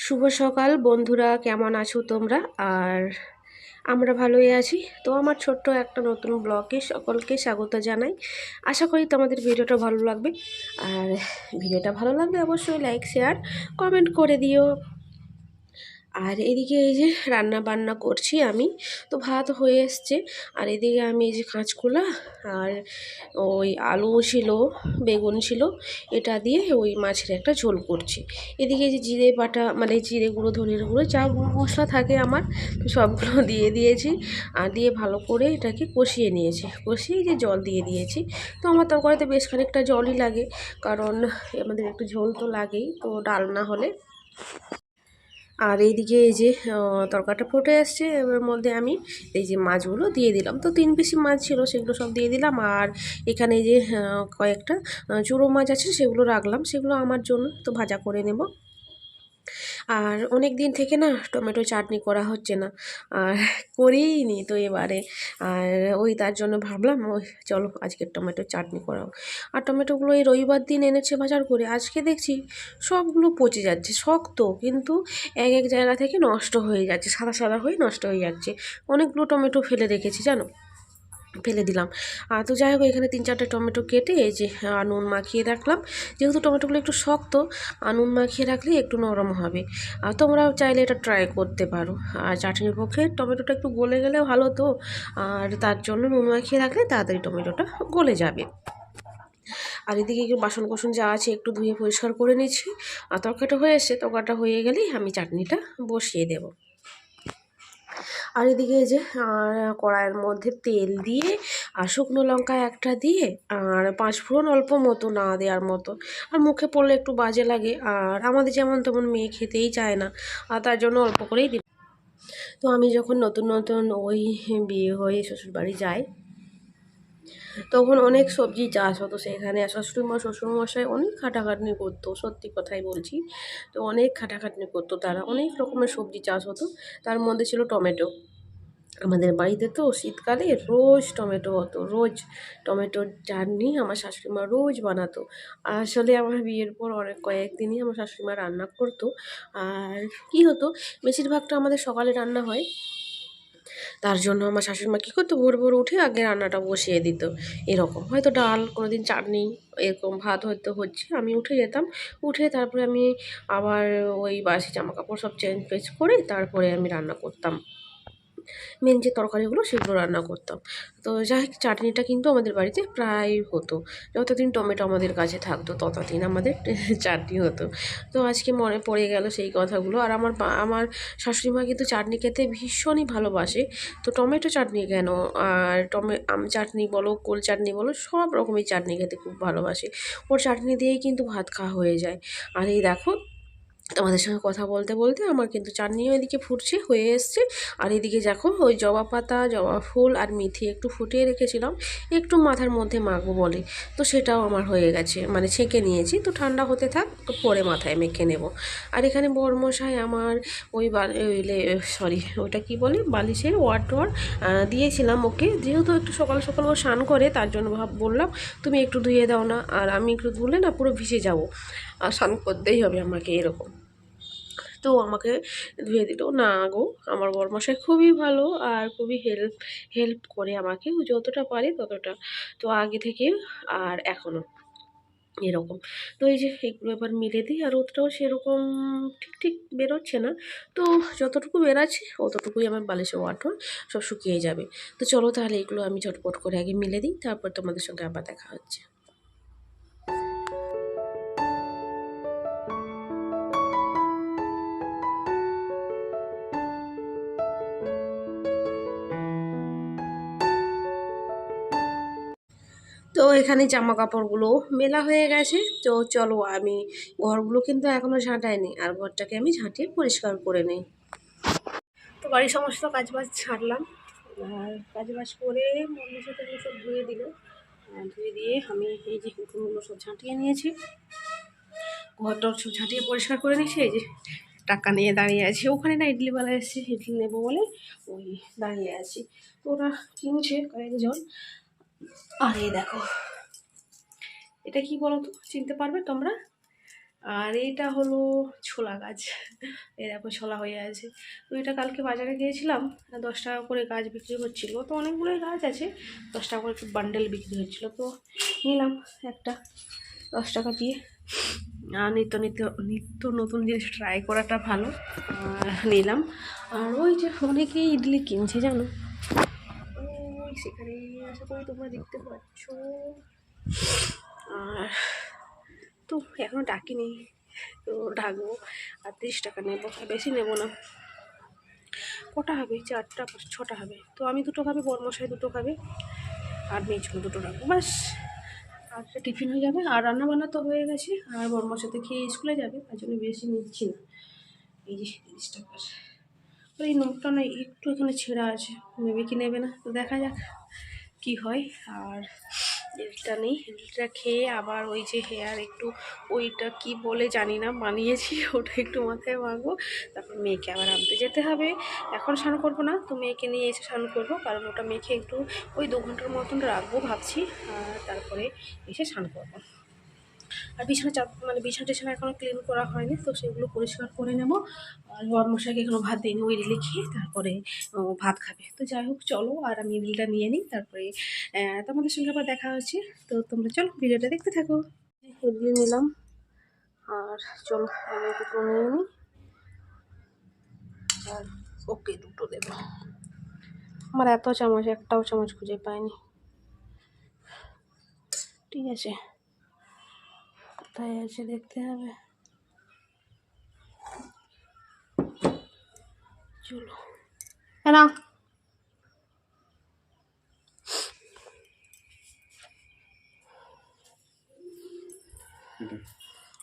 শুভ সকাল বন্ধুরা, কেমন আছো তোমরা? আর আমরা ভালোই আছি। তো আমার ছোট্ট একটা নতুন ব্লগে সকলকে স্বাগত জানাই। আশা করি তোমাদের ভিডিওটা ভালো লাগবে। আর ভিডিওটা ভালো লাগলে অবশ্যই লাইক শেয়ার কমেন্ট করে দিও। আর এদিকে এই যে রান্না বান্না করছি আমি। তো ভাত হয়ে এসছে, আর এদিকে আমি এই যে কাঁচকলা আর ওই আলু ছিল, বেগুন ছিল, এটা দিয়ে ওই মাছের একটা ঝোল করছি। এদিকে যে জিরে বাটা, মানে জিরে গুঁড়ো, ধনের গুঁড়ো, যা গুঁড়ো মশলা থাকে আমার, তো সবগুলো দিয়ে দিয়েছি। আর দিয়ে ভালো করে এটাকে কষিয়ে নিয়েছি, কষিয়ে যে জল দিয়ে দিয়েছি। তো আমার তরকারিতে বেশ খানিকটা জলই লাগে, কারণ আমাদের একটু ঝোল তো লাগেই, তো ডাল না হলে। আর এইদিকে এই যে তরকারিটা ফুটে আসছে, এর মধ্যে আমি এই যে মাছগুলো দিয়ে দিলাম। তো 3 পিস মাছ ছিল, সেগুলো সব দিয়ে দিলাম। আর এখানে এই যে কয়েকটা চুরো মাছ আছে, সেগুলো রাখলাম, সেগুলো আমার জন্য, তো ভাজা করে নেব। আর অনেক দিন থেকে না টমেটো চাটনি করা হচ্ছে না, আর করেই নি তো এবারে। আর ওই তার জন্য ভাবলাম ওই চলো আজকে টমেটো চাটনি করাও। আর টমেটোগুলো এই রবিবার দিন এনেছে বাজার করে, আজকে দেখছি সবগুলো পচে যাচ্ছে, শক্ত কিন্তু এক এক জায়গা থেকে নষ্ট হয়ে যাচ্ছে, সাদা সাদা হয়ে নষ্ট হয়ে যাচ্ছে। অনেকগুলো টমেটো ফেলে রেখেছি জানো, ফেলে দিলাম। তো যাই হোক, এখানে 3-4টে টমেটো কেটে এই যে নুন মাখিয়ে রাখলাম। যেহেতু টমেটোগুলো একটু শক্ত, নুন মাখিয়ে রাখলে একটু নরম হবে। তোমরাও চাইলে এটা ট্রাই করতে পারো। আর চাটনির পক্ষে টমেটোটা একটু গলে গেলে ভালো তো, আর তার জন্য নুন মাখিয়ে রাখলে তাড়াতাড়ি টমেটোটা গলে যাবে। আর এদিকে একটু বাসন কোসন যা আছে একটু ধুয়ে পরিষ্কার করে নিচ্ছি। আর তরকারিটা হয়ে এসছে, তরকারিটা হয়ে গেলেই আমি চাটনিটা বসিয়ে দেবো। আর এদিকে এই যে কড়াইয়ের মধ্যে তেল দিয়ে আর শুকনো লঙ্কা একটা দিয়ে আর 5 ফোড়ন অল্প মতো, না দেওয়ার মতো, আর মুখে পড়লে একটু বাজে লাগে, আর আমাদের যেমন তেমন মেয়ে খেতেই চায় না, আর তার জন্য অল্প করেই দিই। তো আমি যখন নতুন নতুন ওই বিয়ে হয়ে শ্বশুরবাড়ি যাই, তখন অনেক সবজি চাষ হতো সেখানে। শাশুড়িমা শ্বশুরমশাই অনেক খাটাখাটনি করতো, সত্যি কথাই বলছি। তো অনেক খাটাখাটনি করতো তারা, অনেক রকমের সবজি চাষ হতো, তার মধ্যে ছিল টমেটো। আমাদের বাড়িতে তো শীতকালে রোজ টমেটো হতো, রোজ টমেটোর চাটনি আমার শাশুড়িমা রোজ বানাতো। আসলে আমার বিয়ের পর কয়েকদিনই আমার শাশুড়িমা রান্না করতো। আর কি হতো, বেশিরভাগটা আমাদের সকালে রান্না হয়, তার জন্য আমার শাশুড়িমা কী করতো, ভোর ভোর উঠে আগে রান্নাটা বসিয়ে দিত। এরকম হয়তো ডাল, কোনো দিন চাটনি, এরকম ভাত হয়তো হচ্ছে, আমি উঠে যেতাম। উঠে তারপরে আমি আবার ওই বাসি জামা কাপড় সব চেঞ্জ ফেঞ্জ করে তারপরে আমি রান্না করতাম, মেন যে তরকারিগুলো সেগুলো রান্না করতাম। তো যাই হোক, চাটনিটা কিন্তু আমাদের বাড়িতে প্রায় হতো, যতদিন টমেটো আমাদের কাছে থাকতো ততদিন আমাদের চাটনি হতো। তো আজকে মনে পড়ে গেল সেই কথাগুলো। আর আমার শাশুড়ি মা কিন্তু চাটনি খেতে ভীষণই ভালোবাসে। তো টমেটো চাটনি কেন, আর আম চাটনি বলো, কোল চাটনি বলো, সব রকমের চাটনি খেতে খুব ভালোবাসে। ওর চাটনি দিয়েই কিন্তু ভাত খাওয়া হয়ে যায়। আর এই দেখো, তোমাদের সঙ্গে কথা বলতে বলতে আমার কিন্তু চাটনিও এদিকে ফুটছে, হয়ে এসছে। আর এদিকে দেখো ওই জবা পাতা, জবা ফুল আর মেথি একটু ফুটিয়ে রেখেছিলাম, একটু মাথার মধ্যে মাখবো বলে, তো সেটাও আমার হয়ে গেছে, মানে ছেঁকে নিয়েছি। তো ঠান্ডা হতে থাক, তো পরে মাথায় মেখে নেব। আর এখানে বরমশাই আমার ওই সরি ওইটা কি বলে, বালিশের ওয়ার দিয়েছিলাম ওকে, যেহেতু একটু সকাল সকাল ও স্নান করে, তার জন্য বললাম তুমি একটু ধুয়ে দাও না, আর আমি একটু ধুলে না পুরো ভিজে যাবো, আর স্নান করতেই হবে আমাকে, এরকম। তো আমাকে ধুয়ে দিল না গো। আমার বরমশাই খুবই ভালো, আর খুবই হেল্প করে আমাকে, ও যতটা পারে ততটা, তো আগে থেকে আর এখনও এরকম। তো এই যে এগুলো এবার মিলে দিই, আর ওটাও সেরকম ঠিক ঠিক বেরোচ্ছে না, তো যতটুকু বেরাচ্ছে অতটুকুই আমার বালিশের ওয়াটার সব শুকিয়ে যাবে। তো চলো তাহলে এগুলো আমি ঝটপট করে আগে মিলে দিই, তারপর তোমাদের সঙ্গে আবার দেখা হচ্ছে। তো এখানে জামা কাপড়গুলো মেলা হয়ে গেছে, তো চলো আমি ঘরগুলো কিন্তু এখনও ঝাঁটাইনি, আর ঘরটাকে আমি ঝাঁটিয়ে পরিষ্কার করে নিই। তো বাড়ির সমস্ত কাজবাজ ছাড়লাম, আর কাজবাজ করে মনের সাথে সব ধুয়ে দিল। ধুয়ে দিয়ে আমি এই যে উঠোনগুলো সব ঝাঁটিয়ে নিয়েছি, ঘরটা সব ঝাঁটিয়ে পরিষ্কার করে নিয়েছি। এই যে টাকা নিয়ে দাঁড়িয়ে আছি, ওখানে না ইডলিওয়ালা এসেছে, ইডলি নেবো বলে ওই দাঁড়িয়ে আছি। তো ওরা কিনছে কয়েকজন। আর এই দেখো, এটা কি বলো তো, চিনতে পারবে তোমরা? আর এইটা হলো ছোলা গাছ, এই দেখো ছোলা হয়ে আছে। তো এটা কালকে বাজারে গিয়েছিলাম, 10 টাকা করে গাছ বিক্রি হচ্ছিল, তো অনেকগুলোই গাছ আছে, 10 টাকা করে একটু বান্ডেল বিক্রি হচ্ছিলো, তো নিলাম একটা 10 টাকা দিয়ে। আর নিত্য নিত্য নিত্য নতুন জিনিস ট্রাই করাটা ভালো, নিলাম। আর ওই যে অনেকেই ইডলি কিনছে জানো, ওই সেখানে আশা করি তোমরা দেখতে পাচ্ছ। আর তো এখনও ডাকিনি, তো ডাকবো। আর 30 টাকা নেবো, বেশি নেবো না। কটা হবে? 4টা 6টা হবে। তো আমি 2টো খাবে, বরমশাই 2টো খাবে, আর মেয়েগুলো 2টো রাখবো, ব্যাস। আর টিফিন হয়ে যাবে। আর রান্না বান্না তো হয়ে গেছে, আর বরমশাই তো খেয়ে স্কুলে যাবে, তার জন্য বেশি নিচ্ছি না। এই যে 30 টাকার। এই নোটটা না একটু এখানে ছেঁড়া আছে, নেবে কি নেবে না, তো দেখা যাক কি হয়। আর ইডলিটা নেই, ইডলিটা খেয়ে আবার ওই যে হেয়ার একটু ওইটা কি বলে জানি না বানিয়েছি, ওটা একটু মাথায় মাখবো। তারপর মেয়েকে আবার আনতে যেতে হবে। এখন স্নান করবো না, তো মেয়েকে নিয়ে এসে স্নান করবো, কারণ ওটা মেখে একটু ওই 2 ঘন্টার মতন রাখবো ভাবছি। আর তারপরে এসে স্নান করবো। আর বিছানা মানে বিছানা টিছানা এখনও ক্লিন করা হয়নি, তো সেগুলো পরিষ্কার করে নেব। আর বরমশাইকে এখনও ভাত দিইনি, ওই ইডলি খেয়ে তারপরে ভাত খাবে। তো যাই হোক চলো, আর আমি ইডলিটা নিয়ে নিই, তারপরে তোমাদের সঙ্গে আবার দেখা হচ্ছে। তো তোমরা চলো ভিডিওটা দেখতে থাকো। ইডলি নিলাম, আর চলো আমি 2টো নিয়ে নিই, আর ওকে 2টো দেবো। আমার এত চামচ, একটাও চামচ খুঁজে পাইনি। ঠিক আছে, কোথায় আছে দেখতে হবে। চলো না,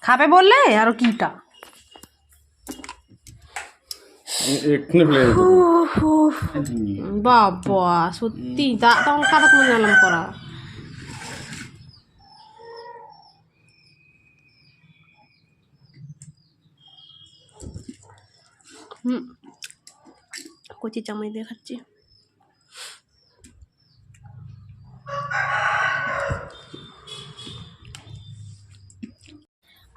খাবে বললে আরো কিটা বাবা, সত্যি তখন কাটা কোনো জানলাম করা। কচি চামচ দিয়ে খাচ্ছি।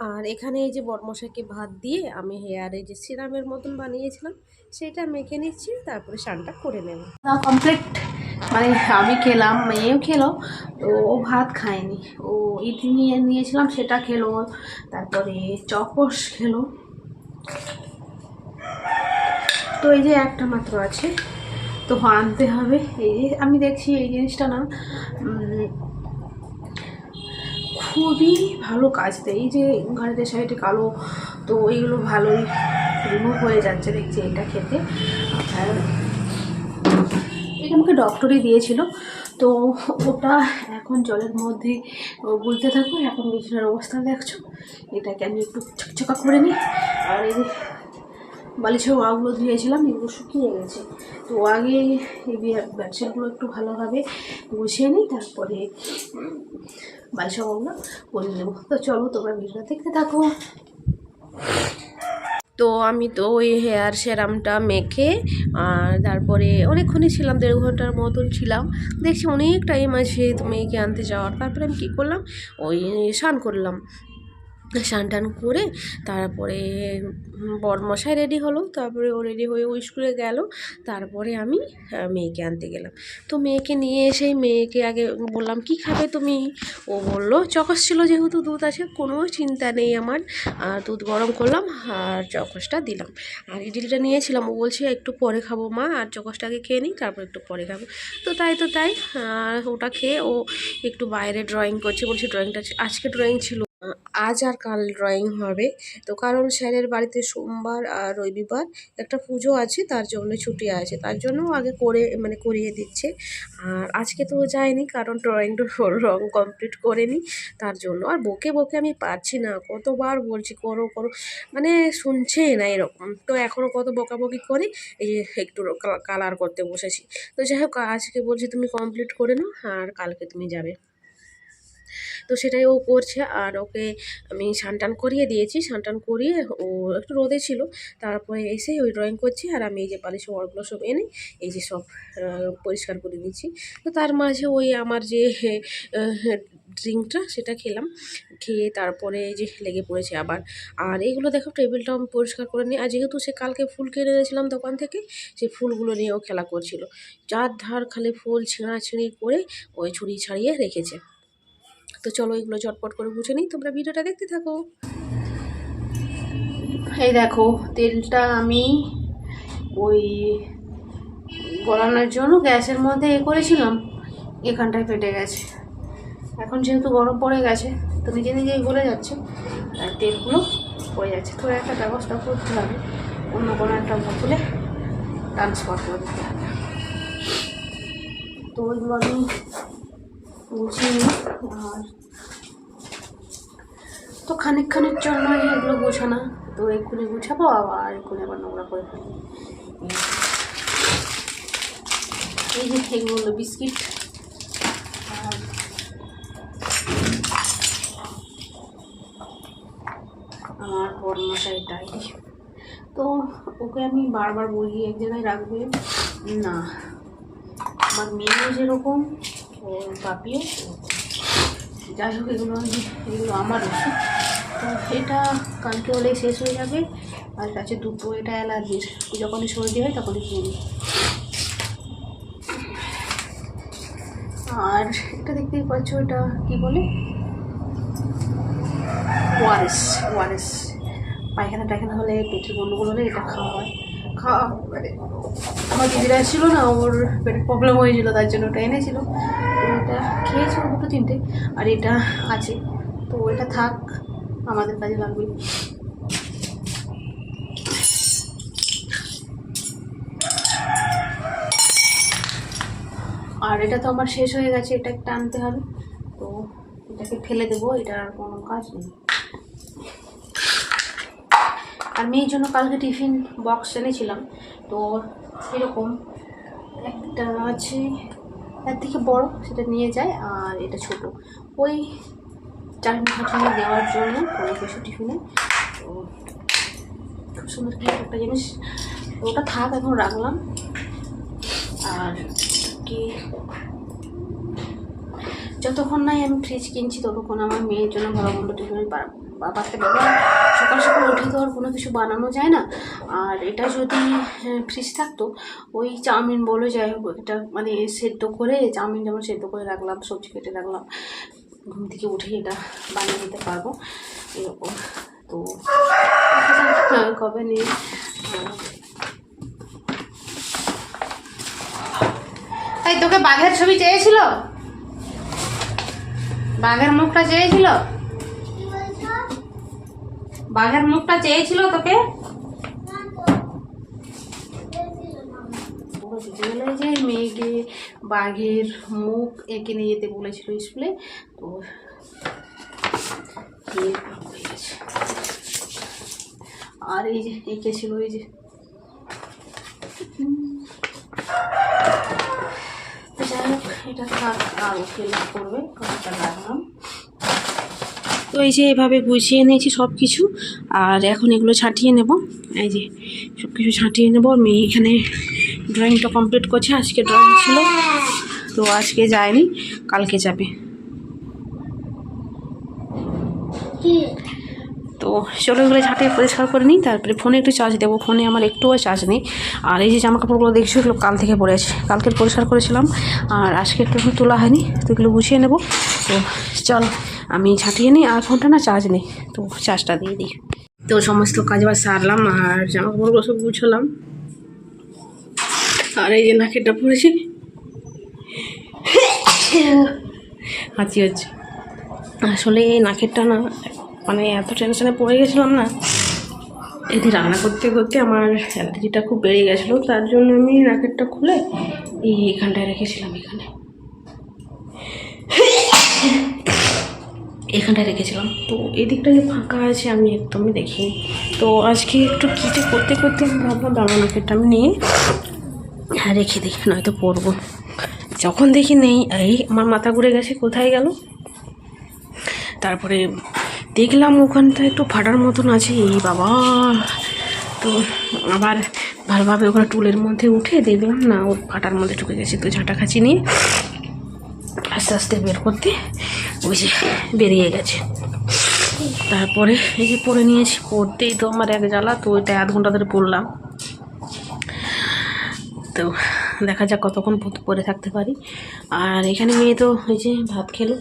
আর এখানে এই যে বরমশাইকে ভাত দিয়ে আমি হেয়ারে যে সিরামের মতন বানিয়েছিলাম সেটা মেখে নিচ্ছি, তারপরে স্নানটা করে নেব। কমপ্লিট, মানে আমি খেলাম, মেয়েও খেলো। তো ও ভাত খায়নি, ও ইডলি নিয়েছিলাম সেটা খেলো, তারপরে চকস খেলো। তো এই যে একটা মাত্র আছে, তো আনতে হবে। এই যে আমি দেখছি এই জিনিসটা না খুবই ভালো কাজ দেয়, এই যে ঘাড়ের সাইডে কালো, তো এইগুলো ভালোই রিমুভ হয়ে যাচ্ছে দেখছি এটা খেতে। আর এটা আমাকে ডক্টরই দিয়েছিল, তো ওটা এখন জলের মধ্যে গুলতে থাকবো। এখন বিছানার অবস্থা দেখছো, এটাকে আমি একটু ছকছকা করে নিই। আর এই বালিশের ওয়াগুলো ধুয়েছিলাম, এগুলো শুকিয়ে গেছে, তো আগে এই বেডশিটগুলো একটু ভালোভাবে গুছিয়ে নিই, তারপরে বালিশের ওয়াগুলো করে নেবো। তো চলো তোমরা ভিডিওটা দেখতে থাকো। তো আমি তো ওই হেয়ার সেরামটা মেখে আর তারপরে অনেকক্ষণই ছিলাম, 1.5 ঘন্টার মতন ছিলাম। দেখছি অনেক টাইম আছে মেয়েকে আনতে যাওয়ার। তারপরে আমি কী করলাম, ওই স্নান করলাম, স্নান টান করে তারপরে বরমশাই রেডি হলো, তারপরে ও রেডি হয়ে ও স্কুলে গেল। তারপরে আমি মেয়েকে আনতে গেলাম। তো মেয়েকে নিয়ে এসেই মেয়েকে আগে বললাম কি খাবে তুমি, ও বললো চকস ছিল, যেহেতু দুধ আছে কোনো চিন্তা নেই আমার। আর দুধ গরম করলাম আর চকসটা দিলাম। আর ইডলিটা নিয়েছিলাম, ও বলছে একটু পরে খাবো মা, আর চকসটা আগে খেয়ে নিই তারপর একটু পরে খাবো। তো তাই আর ওটা খেয়ে ও একটু বাইরে ড্রয়িং করছে, বলছে ড্রয়িংটা আজকে ড্রয়িং ছিল, আজ আর কাল ড্রয়িং হবে। তো কারণ স্যারের বাড়িতে সোমবার আর রবিবার একটা পুজো আছে, তার জন্য ছুটি আছে, তার জন্য আগে করিয়ে দিচ্ছে। আর আজকে তো যায়নি, কারণ ড্রয়িংটা রং কমপ্লিট করেনি, তার জন্য। আর বকে বকে আমি পারছি না, কতবার বলছি করো করো, মানে শুনছে না এরকম। তো এখনও কত বকাবকি করে এই যে একটু কালার করতে বসেছি। তো যাই হোক আজকে বলছি তুমি কমপ্লিট করে নাও, আর কালকে তুমি যাবে। তো সেটাই ও করছে। আর ওকে আমি স্নান করিয়ে দিয়েছি, স্নান করিয়ে ও একটু রোদে ছিল, তারপরে এসে ওই ড্রয়িং করছি। আর আমি এই যে বালিশের ওয়ারগুলো সব এনে এই যে সব পরিষ্কার করে দিচ্ছি। তো তার মাঝে ওই আমার যে ড্রিঙ্কটা সেটা খেলাম, খেয়ে তারপরে এই যে লেগে পড়েছে আবার। আর এইগুলো দেখো টেবিলটাও আমি পরিষ্কার করে নিই। আর যেহেতু সে কালকে ফুল কিনে এনেছিলাম দোকান থেকে, সেই ফুলগুলো নিয়েও খেলা করছিল, চার ধার খালি ফুল ছিঁড়াছিঁড়ি করে ওই ছুরি ছাড়িয়ে রেখেছে। তো চলো এগুলো চটপট করে বুঝে নিই, তোমরা ভিডিওটা দেখতে থাকো। এই দেখো তেলটা আমি ওই গলানোর জন্য গ্যাসের মধ্যে করেছিলাম, এখানটায় ফেটে গেছে। এখন যেহেতু গরম পড়ে গেছে তো নিজে নিজেই গলে যাচ্ছে আর তেলগুলো পড়ে যাচ্ছে। তো একটা ব্যবস্থা করতে হবে, অন্য কোনো একটা বোতলে ট্রান্সফার করে দিতে হবে। তো ওইগুলো আমি গুছিয়ে নিই। আর তো খানিকক্ষণের জন্য এগুলো গোছানো, তো এক্ষুনি গুছাবো আবার এক্ষুনি আবার নোংরা করে ফেলবো। এই যে এগুলো বিস্কিট, আর আমার বড়মশাই ডায়েরি। তো ওকে আমি বারবার বলি এক জায়গায় রাখবে না, আমার মেয়েও যেরকম ওর বাপিও যাই হোক। এগুলো আমার ওষুধ। তো এটা কালকে হলে শেষ হয়ে যাবে। আর কাছে দুটো, এটা অ্যালার্জির, যখনই সর্দি হয় তখনই কিনি। আর এটা দেখতেই পাচ্ছ, এটা কি বলে, ওয়ারেস। পায়খানা টায়খানা হলে, পেটের গন্ডগোল হলে এটা খাওয়া হয়। মানে আমার দিদিরা ছিল না, ওর পেটের প্রবলেম হয়েছিল, তার জন্য ওটা এনেছিল। তো এটা খেয়েছিল দুটো তিনটে, আর এটা আছে। তো এটা থাক, আমাদের কাজে লাগবে। আর এটা তো আমার শেষ হয়ে গেছে, এটা একটা আনতে হবে। তো এটাকে ফেলে দেবো, এটা আর কোনো কাজ নেই। আর মেয়ের জন্য কালকে টিফিন বক্স এনেছিলাম, তো এরকম একটা আছে, এর থেকে বড়, সেটা নিয়ে যায়। আর এটা ছোট, ওই চাটনি ফাটনি দেওয়ার জন্য কোনো কিছু টিফিনে। তো খুব সুন্দর কি একটা জিনিস, ওটা থাক, এখন রাখলাম। আর কি, যতক্ষণ নাই আমি ফ্রিজ কিনছি ততক্ষণ আমার মেয়ের জন্য ভালো মন্দ টিফিন বাবাকে দেবো। সকাল সকাল উঠে তো আর কোনো কিছু বানানো যায় না। আর এটা যদি ফ্রিজ থাকতো, ওই চাউমিন বলে যাই হোক, এটা মানে সেদ্ধ করে, চাউমিন যেমন সেদ্ধ করে রাখলাম, সবজি কেটে রাখলাম, ঘুম থেকে উঠে এটা বানিয়ে দিতে পারবো এরকম। তো কবে নিয়ে তাই তোকে বাঘের ছবি চেয়েছিল, বাঘের মুখটা চেয়েছিল, বাঘের মুখটা চেয়েছিল তোকে। বিকেলবেলায় যে মেয়েকে বাঘের মুখ এঁকে নিয়ে যেতে বলেছিল স্কুলে, তো হয়ে গেছে। আর এই যে এঁকেছিল, এই যে যাই হোক এটা থাক, আর ওকে করবে কতটা রাখলাম। তো এই যে এভাবে গুছিয়ে নিয়েছি সব কিছু। আর এখন এগুলো ছাঁটিয়ে নেব, এই যে সব কিছু ছাঁটিয়ে নেব। মেয়ে এখানে ড্রয়িংটা কমপ্লিট করছে, আজকে ড্রয়িং ছিল, তো আজকে যায়নি, কালকে যাবে। তো চলো এগুলো ছাঁটিয়ে পরিষ্কার করে নিই, তারপরে ফোনে একটু চার্জ দেবো। ফোনে আমার একটুও চার্জ নেই। আর এই যে জামা কাপড়গুলো দেখছো, এগুলো কাল থেকে পরে আছে, কালকে পরিষ্কার করেছিলাম, আর আজকে একটু তোলা হয়নি, তো এগুলো গুছিয়ে নেবো। তো চলো আমি ছাঁটিয়ে নিই, আর ফোনটা না চার্জ নেই, তো চার্জটা দিয়ে দিই। তো সমস্ত কাজ বাজ সারলাম, আর জামা কাপড়গুলো সব গুছালাম। আর এই যে নাকেরটা পড়েছি, হাঁচি হচ্ছে। আসলে এই নাকেরটা না, মানে এত টেনশনে পড়ে গেছিলাম না, এটি রান্না করতে করতে আমার অ্যালার্জিটা খুব বেড়ে গেছিলো, তার জন্য আমি নাকেরটা খুলে এখানটায় রেখেছিলাম, এখানটায় রেখেছিলাম। তো এই দিকটা যে ফাঁকা আছে আমি একদমই দেখিনি। তো আজকে একটু কিটে করতে করতে আমি ভাবলাম দাঁড়া নাকেরটা আমি নিয়ে রেখে দিই, নয়তো পরবো। যখন দেখি নেই, এই আমার মাথা ঘুরে গেছে, কোথায় গেল। তারপরে দেখলাম ওখানটা একটু ফাটার মতন আছে, এই বাবা। তো আবার ভালোভাবে ওখানে টুলের মধ্যে উঠে দেখলাম না, ওর ফাটার মধ্যে ঢুকে গেছে। তো ঝাঁটাখাঁচি নিয়ে আস্তে আস্তে বের করতে ওই যে বেরিয়ে গেছে। তারপরে এই যে পরে নিয়েছি, পড়তেই তো আমার এক জ্বালা। তো ওইটা আধ ঘন্টা ধরে পড়লাম। তো দেখা যাক কতক্ষণ পরে থাকতে পারি। আর এখানে মেয়ে তো ওই যে ভাত খেলো,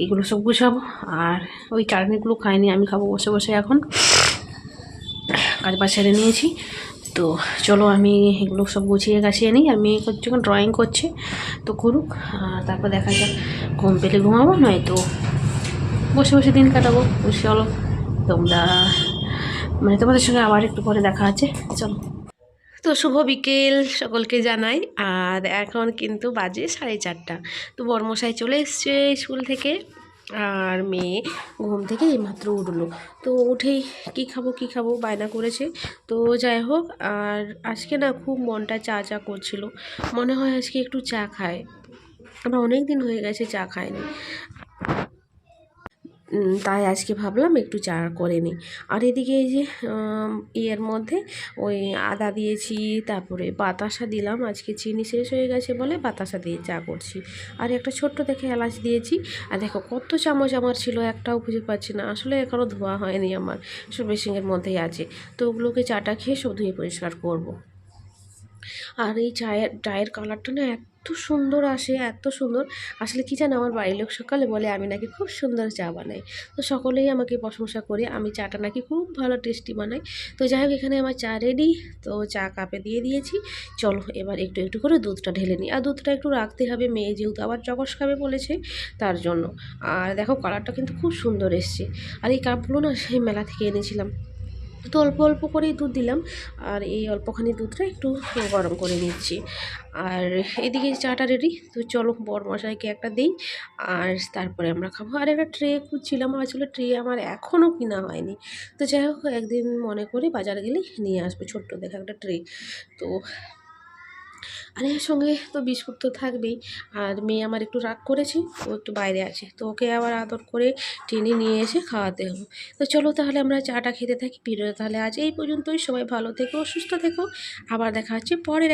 এগুলো সব গুছাবো। আর ওই চাটনিগুলো খাইনি, আমি খাবো বসে বসে। এখন কাজ বাজ সেরে নিয়েছি। তো চলো আমি এগুলো সব গুছিয়ে গাছিয়ে নিই। আর মেয়ে যখন ড্রয়িং করছে তো করুক, আর তারপর দেখা যাক ঘুম পেলে ঘুমাবো, নয়তো বসে বসে দিন কাটাবো। চলো তোমরা তোমাদের সঙ্গে আবার একটু পরে দেখা আছে, চলো। তো শুভ বিকেল সকলকে জানাই। আর এখন কিন্তু বাজে 4:30। তো বর্মশাই চলে এসছে স্কুল থেকে, আর মেয়ে ঘুম থেকে এইমাত্র উঠলো। তো উঠেই কী খাবো বায়না করেছে। তো যাই হোক, আর আজকে না খুব মনটা চা চা করছিল, মনে হয় আজকে একটু চা খায়। আমরা অনেক দিন হয়ে গেছে চা খাইনি, তাই আজকে ভাবলাম একটু চা করে নিই। আর এদিকে এই যে ইয়ের মধ্যে ওই আদা দিয়েছি, তারপরে বাতাসা দিলাম। আজকে চিনি শেষ হয়ে গেছে বলে বাতাসা দিয়ে চা করছি। আর একটা ছোট্ট দেখে এলাচ দিয়েছি। আর দেখো কত চামচ আমার ছিল, একটাও খুঁজে পাচ্ছি না। আসলে এখনও ধোয়া হয়নি, আমার সব বেসিনের মধ্যেই আছে। তো ওগুলোকে চাটা খেয়ে সব ধুয়ে পরিষ্কার করবো। আর এই চায়ের কালারটা না এত সুন্দর আসে, এত সুন্দর। আসলে কি জানো, আমার বাড়ির লোক সকালে বলে আমি নাকি খুব সুন্দর চা বানাই। তো সকলেই আমাকে প্রশংসা করে, আমি চাটা নাকি খুব ভালো টেস্টি বানাই। তো যাই হোক, এখানে আমার চা রেডি। তো চা কাপে দিয়ে দিয়েছি। চলো এবার একটু একটু করে দুধটা ঢেলে নিই। আর দুধটা একটু রাখতে হবে, মেয়ে যেহেতু আবার জগস খাবে বলেছে, তার জন্য। আর দেখো কালারটা কিন্তু খুব সুন্দর এসছে। আর এই কাপগুলো না সেই মেলা থেকে এনেছিলাম। তো অল্প অল্প করেই দুধ দিলাম। আর এই অল্পখানি দুধটা একটু গরম করে নিচ্ছি। আর এদিকে চাটা রেডি। তো চলো বরমশাইকে একটা দিই, আর তারপরে আমরা খাবো। আর একটা ট্রে খুঁজছিলাম, আসলে ট্রে আমার এখনও কিনা হয়নি। তো যাই হোক, একদিন মনে করে বাজার গেলে নিয়ে আসবো ছোট্ট দেখে একটা ট্রে। তো আর এর সঙ্গে তো বিস্কুট তো থাকবেই। আর মেয়ে আমার একটু রাগ করেছে, ও একটু বাইরে আছে, তো ওকে আবার আদর করে টেনে নিয়ে এসে খাওয়াতে হবে। তো চলো তাহলে আমরা চাটা খেতে থাকি। ভিডিওটা তাহলে আজ এই পর্যন্তই। সবাই ভালো থেকো, সুস্থ থেকো। আবার দেখা হচ্ছে পরের